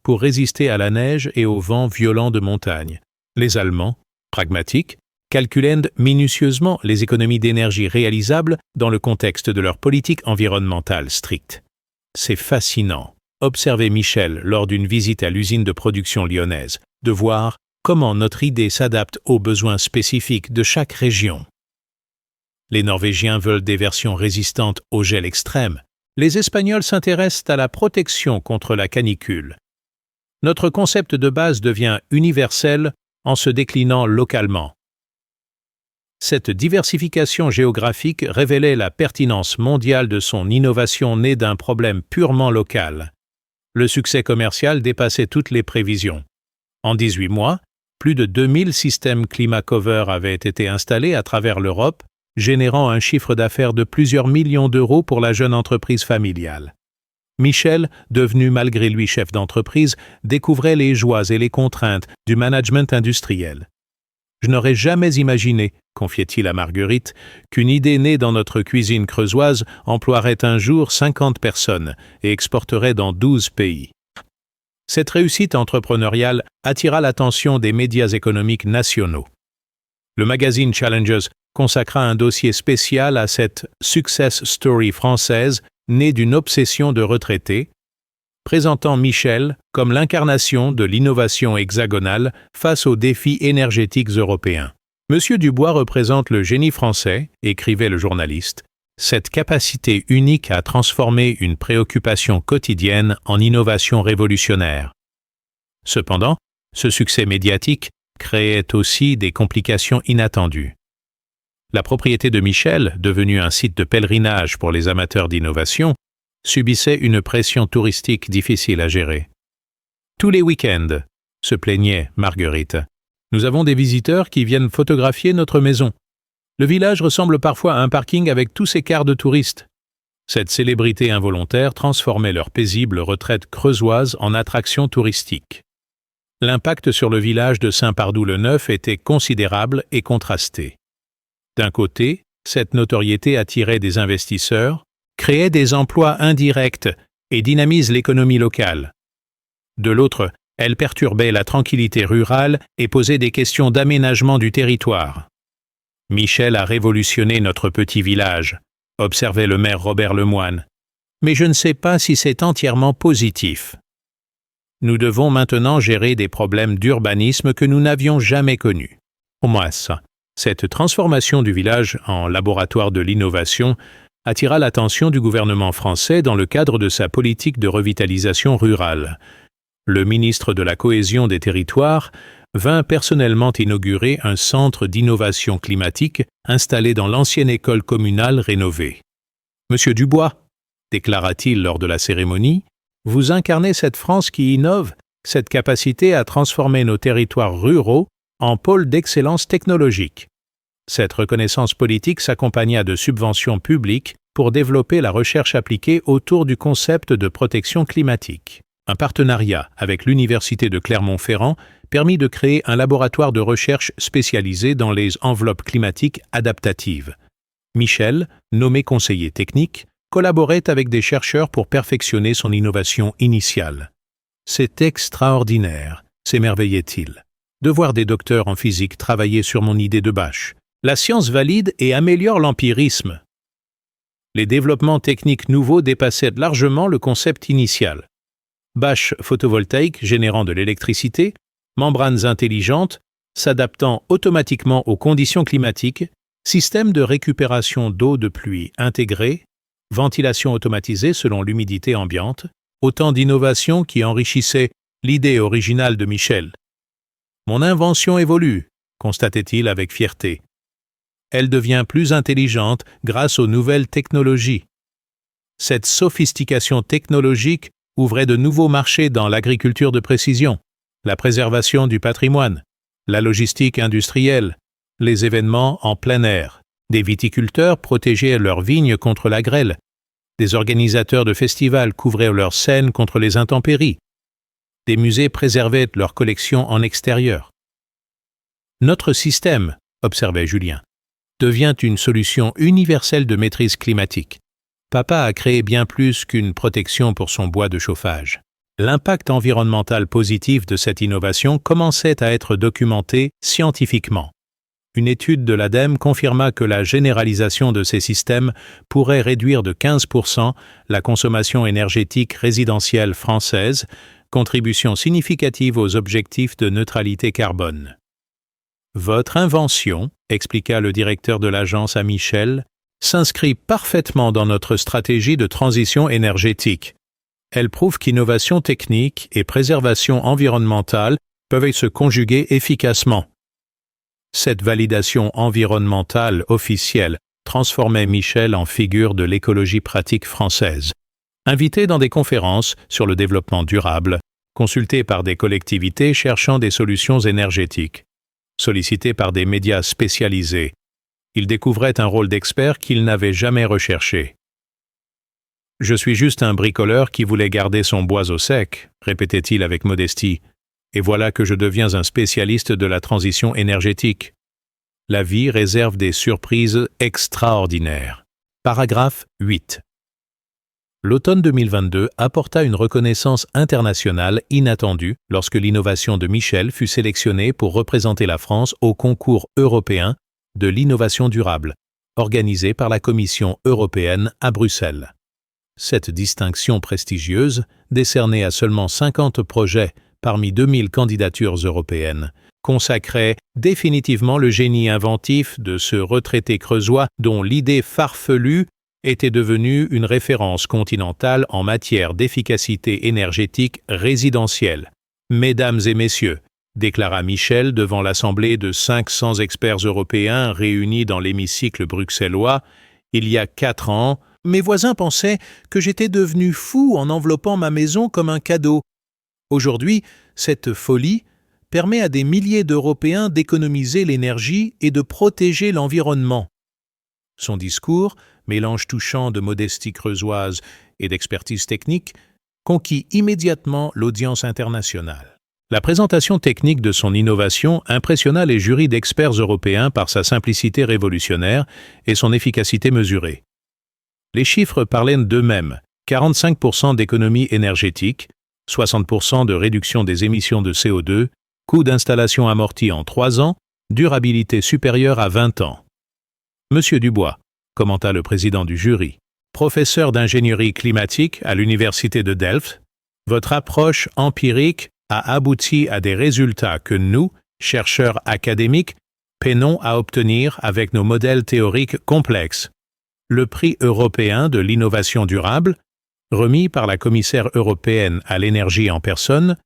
pour résister à la neige et aux vents violents de montagne. Les Allemands, pragmatiques, calculaient minutieusement les économies d'énergie réalisables dans le contexte de leur politique environnementale stricte. « C'est fascinant », observait Michel lors d'une visite à l'usine de production lyonnaise, de voir comment notre idée s'adapte aux besoins spécifiques de chaque région. Les Norvégiens veulent des versions résistantes au gel extrême. Les Espagnols s'intéressent à la protection contre la canicule. Notre concept de base devient universel en se déclinant localement. Cette diversification géographique révélait la pertinence mondiale de son innovation née d'un problème purement local. Le succès commercial dépassait toutes les prévisions. En 18 mois, plus de 2000 systèmes Climacover avaient été installés à travers l'Europe, générant un chiffre d'affaires de plusieurs millions d'euros pour la jeune entreprise familiale. Michel, devenu malgré lui chef d'entreprise, découvrait les joies et les contraintes du management industriel. « Je n'aurais jamais imaginé, confiait-il à Marguerite, qu'une idée née dans notre cuisine creusoise emploierait un jour 50 personnes et exporterait dans 12 pays. » Cette réussite entrepreneuriale attira l'attention des médias économiques nationaux. Le magazine Challengers consacra un dossier spécial à cette success story française née d'une obsession de retraités, présentant Michel comme l'incarnation de l'innovation hexagonale face aux défis énergétiques européens. « Monsieur Dubois représente le génie français », écrivait le journaliste, cette capacité unique à transformer une préoccupation quotidienne en innovation révolutionnaire. Cependant, ce succès médiatique créait aussi des complications inattendues. La propriété de Michel, devenue un site de pèlerinage pour les amateurs d'innovation, subissait une pression touristique difficile à gérer. Tous les week-ends, se plaignait Marguerite, Nous avons des visiteurs qui viennent photographier notre maison. Le village ressemble parfois à un parking avec tous ses cars de touristes. Cette célébrité involontaire transformait leur paisible retraite creusoise en attraction touristique. L'impact sur le village de Saint-Pardoux-le-Neuf était considérable et contrasté. D'un côté, cette notoriété attirait des investisseurs, créait des emplois indirects et dynamise l'économie locale. De l'autre, elle perturbait la tranquillité rurale et posait des questions d'aménagement du territoire. Michel a révolutionné notre petit village, observait le maire Robert Lemoine. Mais je ne sais pas si c'est entièrement positif. Nous devons maintenant gérer des problèmes d'urbanisme que nous n'avions jamais connus. Au moins ça, cette transformation du village en laboratoire de l'innovation attira l'attention du gouvernement français dans le cadre de sa politique de revitalisation rurale. Le ministre de la Cohésion des territoires vint personnellement inaugurer un centre d'innovation climatique installé dans l'ancienne école communale rénovée. « Monsieur Dubois », déclara-t-il lors de la cérémonie, « vous incarnez cette France qui innove, cette capacité à transformer nos territoires ruraux en pôles d'excellence technologique. » Cette reconnaissance politique s'accompagna de subventions publiques pour développer la recherche appliquée autour du concept de protection climatique. Un partenariat avec l'Université de Clermont-Ferrand permit de créer un laboratoire de recherche spécialisé dans les enveloppes climatiques adaptatives. Michel, nommé conseiller technique, collaborait avec des chercheurs pour perfectionner son innovation initiale. « C'est extraordinaire », s'émerveillait-il, de voir des docteurs en physique travailler sur mon idée de bâche. La science valide et améliore l'empirisme. Les développements techniques nouveaux dépassaient largement le concept initial. Bâche photovoltaïque générant de l'électricité, membranes intelligentes, s'adaptant automatiquement aux conditions climatiques, système de récupération d'eau de pluie intégré, ventilation automatisée selon l'humidité ambiante, autant d'innovations qui enrichissaient l'idée originale de Michel. « Mon invention évolue », constatait-il avec fierté. Elle devient plus intelligente grâce aux nouvelles technologies. Cette sophistication technologique ouvrait de nouveaux marchés dans l'agriculture de précision, la préservation du patrimoine, la logistique industrielle, les événements en plein air. Des viticulteurs protégeaient leurs vignes contre la grêle. Des organisateurs de festivals couvraient leurs scènes contre les intempéries. Des musées préservaient leurs collections en extérieur. Notre système, observait Julien, devient une solution universelle de maîtrise climatique. Papa a créé bien plus qu'une protection pour son bois de chauffage. L'impact environnemental positif de cette innovation commençait à être documenté scientifiquement. Une étude de l'ADEME confirma que la généralisation de ces systèmes pourrait réduire de 15% la consommation énergétique résidentielle française, contribution significative aux objectifs de neutralité carbone. Votre invention, expliqua le directeur de l'agence à Michel, s'inscrit parfaitement dans notre stratégie de transition énergétique. Elle prouve qu'innovation technique et préservation environnementale peuvent se conjuguer efficacement. Cette validation environnementale officielle transformait Michel en figure de l'écologie pratique française. Invité dans des conférences sur le développement durable, consulté par des collectivités cherchant des solutions énergétiques, sollicité par des médias spécialisés, il découvrait un rôle d'expert qu'il n'avait jamais recherché. « Je suis juste un bricoleur qui voulait garder son bois au sec », répétait-il avec modestie, « et voilà que je deviens un spécialiste de la transition énergétique. La vie réserve des surprises extraordinaires. » Paragraphe 8. L'automne 2022 apporta une reconnaissance internationale inattendue lorsque l'innovation de Michel fut sélectionnée pour représenter la France au concours européen de l'innovation durable, organisé par la Commission européenne à Bruxelles. Cette distinction prestigieuse, décernée à seulement 50 projets parmi 2000 candidatures européennes, consacrait définitivement le génie inventif de ce retraité creusois dont l'idée farfelue était devenue une référence continentale en matière d'efficacité énergétique résidentielle. « Mesdames et messieurs », déclara Michel devant l'assemblée de 500 experts européens réunis dans l'hémicycle bruxellois, « il y a 4 ans, mes voisins pensaient que j'étais devenu fou en enveloppant ma maison comme un cadeau. Aujourd'hui, cette folie, permet à des milliers d'Européens d'économiser l'énergie et de protéger l'environnement. Son discours, mélange touchant de modestie creusoise et d'expertise technique, conquit immédiatement l'audience internationale. La présentation technique de son innovation impressionna les jurys d'experts européens par sa simplicité révolutionnaire et son efficacité mesurée. Les chiffres parlaient d'eux-mêmes: 45% d'économie énergétique, 60% de réduction des émissions de CO2, coût d'installation amorti en 3 ans, durabilité supérieure à 20 ans. Monsieur Dubois, commenta le président du jury, professeur d'ingénierie climatique à l'université de Delft, votre approche empirique a abouti à des résultats que nous, chercheurs académiques, peinons à obtenir avec nos modèles théoriques complexes. Le prix européen de l'innovation durable, remis par la commissaire européenne à l'énergie en personne,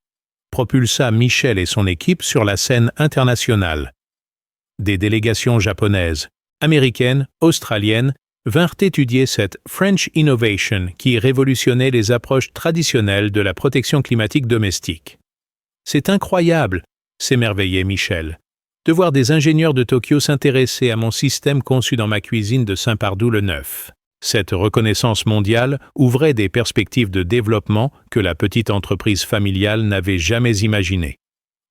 propulsa Michel et son équipe sur la scène internationale. Des délégations japonaises, américaines, australiennes, vinrent étudier cette French Innovation qui révolutionnait les approches traditionnelles de la protection climatique domestique. C'est incroyable, s'émerveillait Michel, de voir des ingénieurs de Tokyo s'intéresser à mon système conçu dans ma cuisine de Saint-Pardoux-le-Neuf. Cette reconnaissance mondiale ouvrait des perspectives de développement que la petite entreprise familiale n'avait jamais imaginées.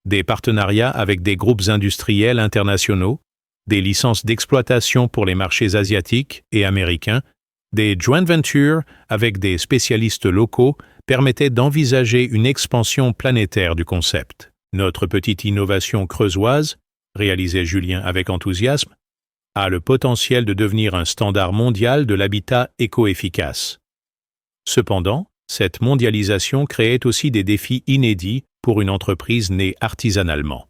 Des partenariats avec des groupes industriels internationaux, des licences d'exploitation pour les marchés asiatiques et américains, des joint ventures avec des spécialistes locaux permettaient d'envisager une expansion planétaire du concept. Notre petite innovation creusoise, réalisait Julien avec enthousiasme, a le potentiel de devenir un standard mondial de l'habitat éco-efficace. Cependant, cette mondialisation créait aussi des défis inédits pour une entreprise née artisanalement.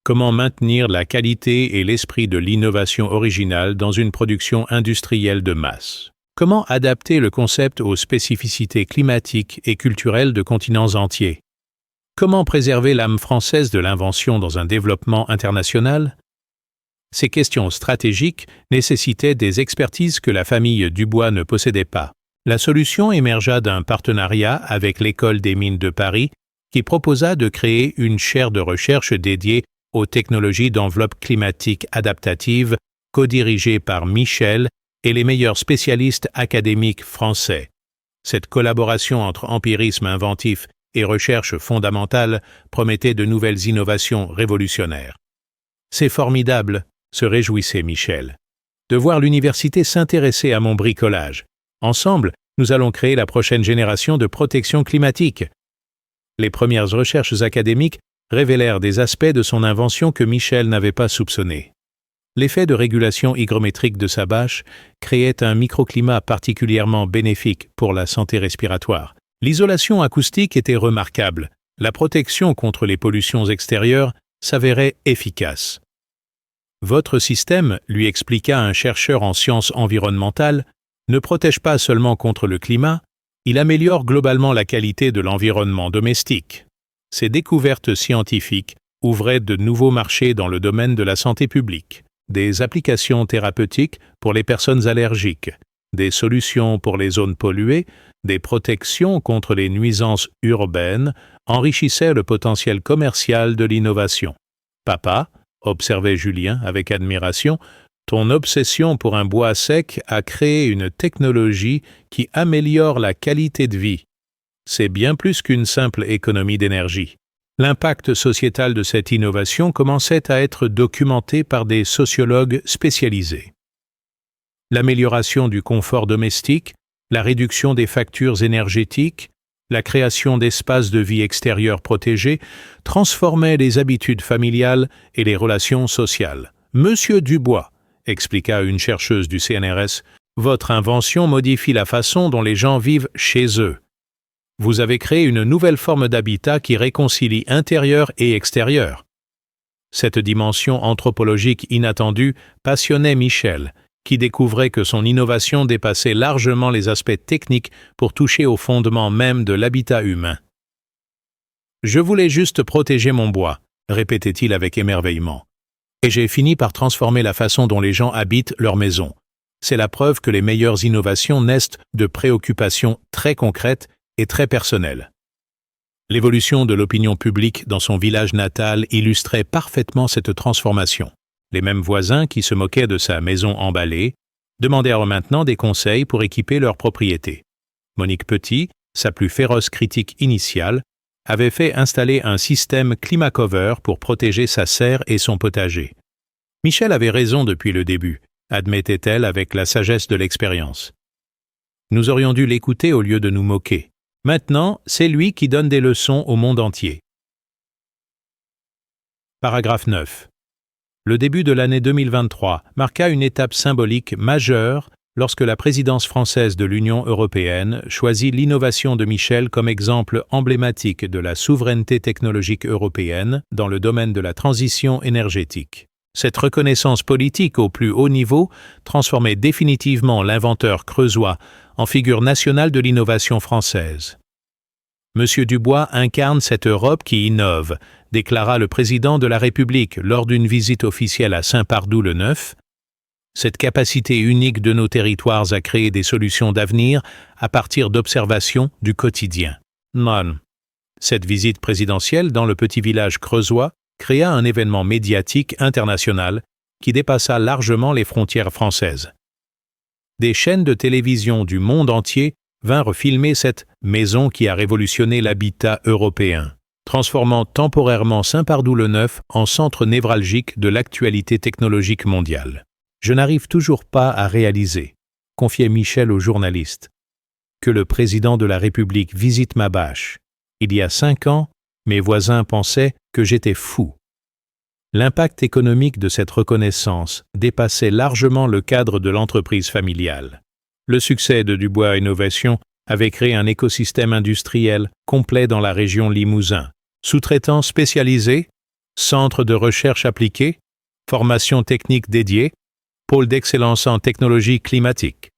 Comment maintenir la qualité et l'esprit de l'innovation originale dans une production industrielle de masse? Comment adapter le concept aux spécificités climatiques et culturelles de continents entiers? Comment préserver l'âme française de l'invention dans un développement international? Ces questions stratégiques nécessitaient des expertises que la famille Dubois ne possédait pas. La solution émergea d'un partenariat avec l'École des mines de Paris qui proposa de créer une chaire de recherche dédiée aux technologies d'enveloppe climatique adaptative co-dirigée par Michel et les meilleurs spécialistes académiques français. Cette collaboration entre empirisme inventif et recherche fondamentale promettait de nouvelles innovations révolutionnaires. C'est formidable, se réjouissait Michel, de voir l'université s'intéresser à mon bricolage. Ensemble, nous allons créer la prochaine génération de protection climatique. Les premières recherches académiques révélèrent des aspects de son invention que Michel n'avait pas soupçonnés. L'effet de régulation hygrométrique de sa bâche créait un microclimat particulièrement bénéfique pour la santé respiratoire. L'isolation acoustique était remarquable. La protection contre les pollutions extérieures s'avérait efficace. Votre système, lui expliqua un chercheur en sciences environnementales, ne protège pas seulement contre le climat, il améliore globalement la qualité de l'environnement domestique. Ces découvertes scientifiques ouvraient de nouveaux marchés dans le domaine de la santé publique, des applications thérapeutiques pour les personnes allergiques, des solutions pour les zones polluées, des protections contre les nuisances urbaines enrichissaient le potentiel commercial de l'innovation. Papa, observait Julien avec admiration, ton obsession pour un bois sec a créé une technologie qui améliore la qualité de vie. C'est bien plus qu'une simple économie d'énergie. L'impact sociétal de cette innovation commençait à être documenté par des sociologues spécialisés. L'amélioration du confort domestique, la réduction des factures énergétiques, la création d'espaces de vie extérieurs protégés transformaient les habitudes familiales et les relations sociales. Monsieur Dubois, expliqua une chercheuse du CNRS, votre invention modifie la façon dont les gens vivent chez eux. Vous avez créé une nouvelle forme d'habitat qui réconcilie intérieur et extérieur. Cette dimension anthropologique inattendue passionnait Michel, qui découvrait que son innovation dépassait largement les aspects techniques pour toucher au fondement même de l'habitat humain. « Je voulais juste protéger mon bois », répétait-il avec émerveillement. « Et j'ai fini par transformer la façon dont les gens habitent leur maison. C'est la preuve que les meilleures innovations naissent de préoccupations très concrètes et très personnelles. » L'évolution de l'opinion publique dans son village natal illustrait parfaitement cette transformation. Les mêmes voisins qui se moquaient de sa maison emballée demandèrent maintenant des conseils pour équiper leur propriété. Monique Petit, sa plus féroce critique initiale, avait fait installer un système climat-cover pour protéger sa serre et son potager. Michel avait raison depuis le début, admettait-elle avec la sagesse de l'expérience. Nous aurions dû l'écouter au lieu de nous moquer. Maintenant, c'est lui qui donne des leçons au monde entier. Paragraphe 9. Le début de l'année 2023 marqua une étape symbolique majeure lorsque la présidence française de l'Union européenne choisit l'innovation de Michel comme exemple emblématique de la souveraineté technologique européenne dans le domaine de la transition énergétique. Cette reconnaissance politique au plus haut niveau transformait définitivement l'inventeur creusois en figure nationale de l'innovation française. Monsieur Dubois incarne cette Europe qui innove, déclara le président de la République lors d'une visite officielle à Saint-Pardoux le 9. Cette capacité unique de nos territoires à créer des solutions d'avenir à partir d'observations du quotidien. Non. Cette visite présidentielle dans le petit village creusois créa un événement médiatique international qui dépassa largement les frontières françaises. Des chaînes de télévision du monde entier vinrent filmer cette maison qui a révolutionné l'habitat européen, transformant temporairement Saint-Pardoux-le-Neuf en centre névralgique de l'actualité technologique mondiale. Je n'arrive toujours pas à réaliser, confiait Michel aux journalistes, que le président de la République visite ma bâche. Il y a 5 ans, mes voisins pensaient que j'étais fou. L'impact économique de cette reconnaissance dépassait largement le cadre de l'entreprise familiale. Le succès de Dubois Innovation avait créé un écosystème industriel complet dans la région Limousin. Sous-traitants spécialisés, centres de recherche appliquée, formation technique dédiée, pôle d'excellence en technologie climatique.